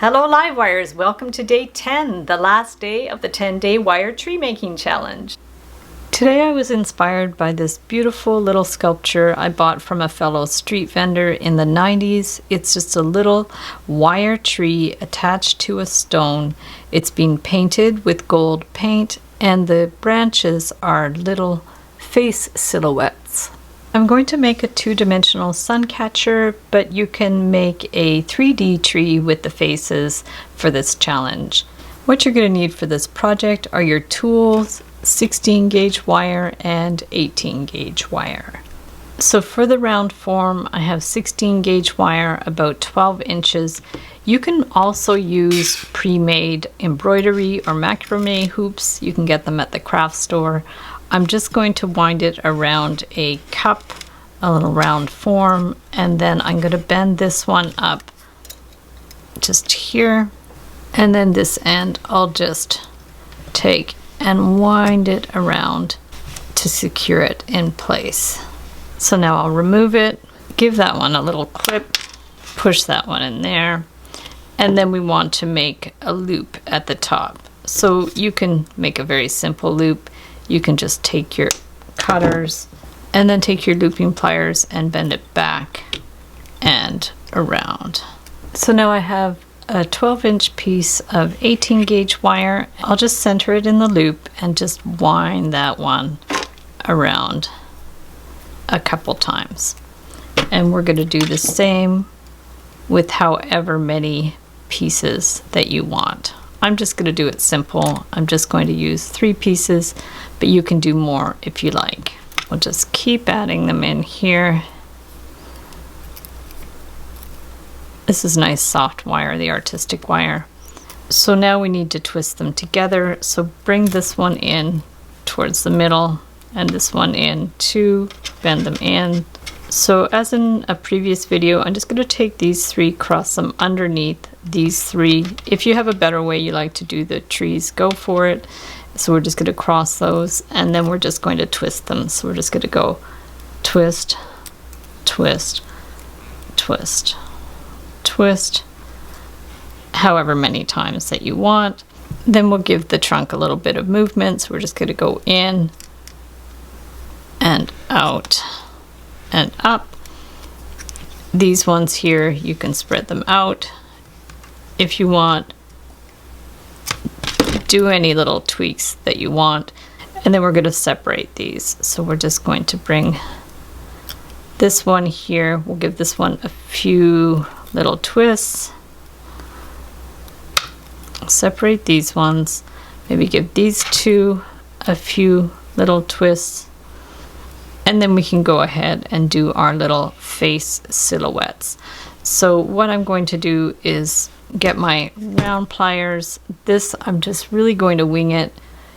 Hello live wires, welcome to day 10, the last day of the 10-day wire tree making challenge. Today I was inspired by this beautiful little sculpture I bought from a fellow street vendor in the 90s. It's just a little wire tree attached to a stone. It's been painted with gold paint and the branches are little face silhouettes. I'm going to make a two-dimensional Suncatcher, but you can make a 3D tree with the faces for this challenge. What you're going to need for this project are your tools, 16 gauge wire and 18 gauge wire. So for the round form, I have 16 gauge wire about 12 inches. You can also use pre-made embroidery or macrame hoops. You can get them at the craft store. I'm just going to wind it around a cup, a little round form, and then I'm going to bend this one up just here, and then this end I'll just take and wind it around to secure it in place. So now I'll remove it, give that one a little clip, push that one in there, and then we want to make a loop at the top. So you can make a very simple loop. You can just take your cutters and then take your looping pliers and bend it back and around. So now I have a 12-inch piece of 18 gauge wire. I'll just center it in the loop and just wind that one around a couple times. And we're going to do the same with however many pieces that you want. I'm just going to do it simple. I'm just going to use 3 pieces, but you can do more if you like. We'll just keep adding them in here. This is nice soft wire, the artistic wire. So now we need to twist them together. So bring this one in towards the middle and this one in to bend them in. So as in a previous video, I'm just going to take these 3, cross them underneath these 3. If you have a better way you like to do the trees, go for it. So we're just going to cross those and then we're just going to twist them. So we're just going to go twist, twist, twist, twist, however many times that you want. Then we'll give the trunk a little bit of movement. So we're just going to go in and out and up. These ones here, you can spread them out if you want. Do any little tweaks that you want, and then we're going to separate these. So we're just going to bring this one here, we'll give this one a few little twists, separate these ones, maybe give these 2 a few little twists, and then we can go ahead and do our little face silhouettes. So what I'm going to do is get my round pliers. This, I'm just really going to wing it.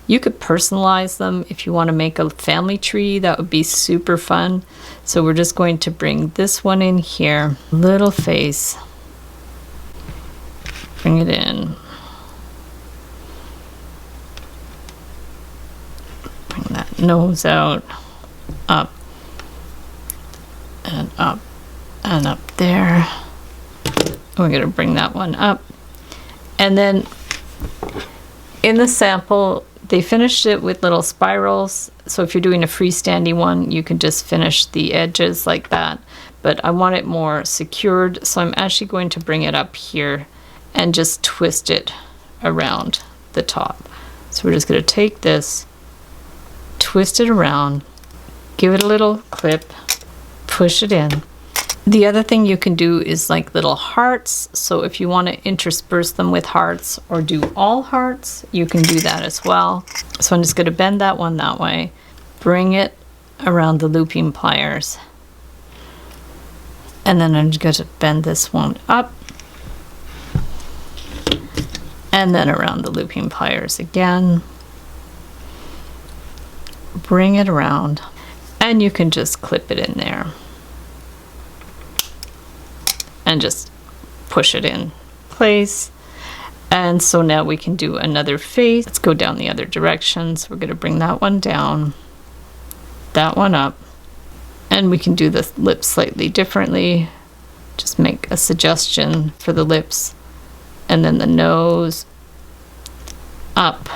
You could personalize them if you want to make a family tree. That would be super fun. So we're just going to bring this one in here, little face, bring it in, bring that nose out, up and up and up there. We're going to bring that one up. And then in the sample, they finished it with little spirals. So if you're doing a freestanding one, you can just finish the edges like that. But I want it more secured, so I'm actually going to bring it up here and just twist it around the top. So we're just going to take this, twist it around, give it a little clip, push it in. The other thing you can do is like little hearts. So if you want to intersperse them with hearts or do all hearts, you can do that as well. So I'm just going to bend that one that way, bring it around the looping pliers, and then I'm just going to bend this one up and then around the looping pliers again, bring it around, and you can just clip it in there and just push it in place. And so now we can do another face. Let's go down the other direction. So we're going to bring that one down, that one up, and we can do the lips slightly differently. Just make a suggestion for the lips and then the nose up,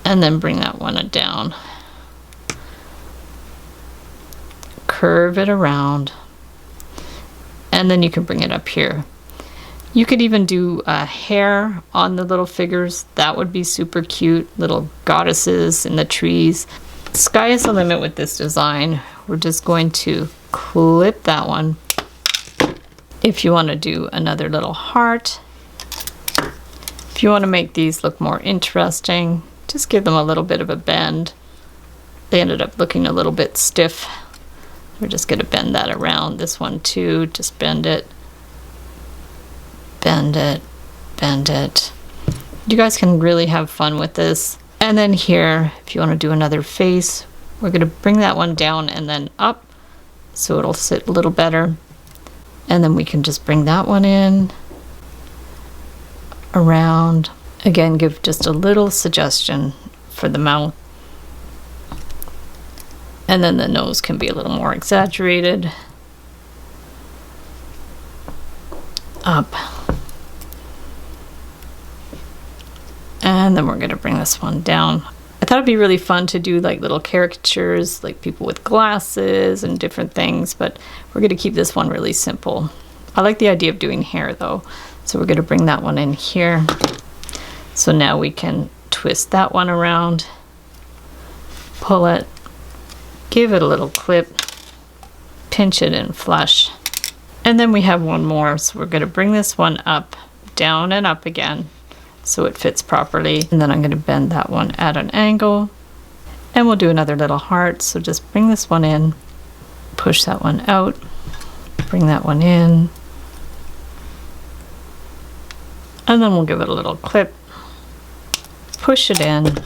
and then bring that one down. Curve it around, and then you can bring it up here. You could even do hair on the little figures. That would be super cute. Little goddesses in the trees. Sky is the limit with this design. We're just going to clip that one. If you want to do another little heart, if you want to make these look more interesting, just give them a little bit of a bend. They ended up looking a little bit stiff. We're just going to bend that around. This one too, just bend it. Bend it, bend it. You guys can really have fun with this. And then here, if you want to do another face, we're going to bring that one down and then up so it'll sit a little better. And then we can just bring that one in, around. Again, give just a little suggestion for the mouth. And then the nose can be a little more exaggerated. Up. And then we're going to bring this one down. I thought it'd be really fun to do like little caricatures, like people with glasses and different things, but we're going to keep this one really simple. I like the idea of doing hair though, so we're going to bring that one in here. So now we can twist that one around, pull it, give it a little clip, pinch it in flush. And then we have one more, so we're going to bring this one up, down and up again, so it fits properly. And then I'm going to bend that one at an angle, and we'll do another little heart. So just bring this one in, push that one out, bring that one in, and then we'll give it a little clip, push it in.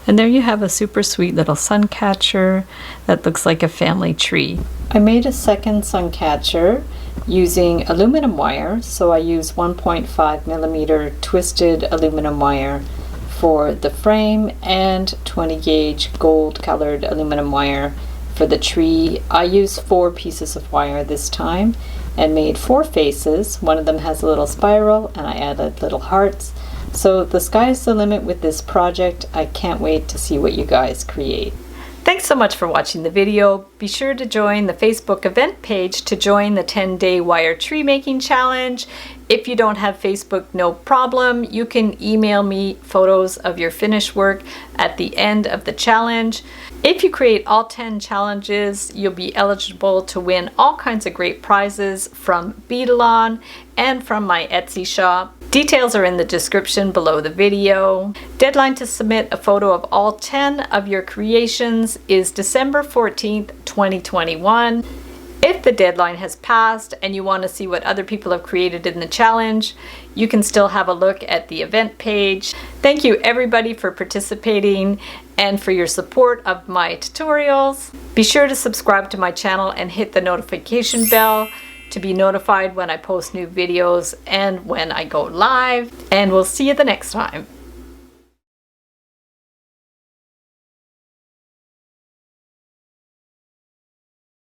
And there you have a super sweet little Suncatcher that looks like a family tree. I made a second Suncatcher using aluminum wire, so I use 1.5 millimeter twisted aluminum wire for the frame and 20 gauge gold colored aluminum wire for the tree. I used 4 pieces of wire this time and made 4 faces. One of them has a little spiral and I added little hearts. So the sky's the limit with this project. I can't wait to see what you guys create. Thanks so much for watching the video. Be sure to join the Facebook event page to join the 10-day wire tree making challenge. If you don't have Facebook, no problem. You can email me photos of your finished work at the end of the challenge. If you create all 10 challenges, you'll be eligible to win all kinds of great prizes from Beadalon and from my Etsy shop. Details are in the description below the video. Deadline to submit a photo of all 10 of your creations is December 14th, 2021. If the deadline has passed and you want to see what other people have created in the challenge, you can still have a look at the event page. Thank you everybody for participating and for your support of my tutorials. Be sure to subscribe to my channel and hit the notification bell to be notified when I post new videos and when I go live. And we'll see you the next time.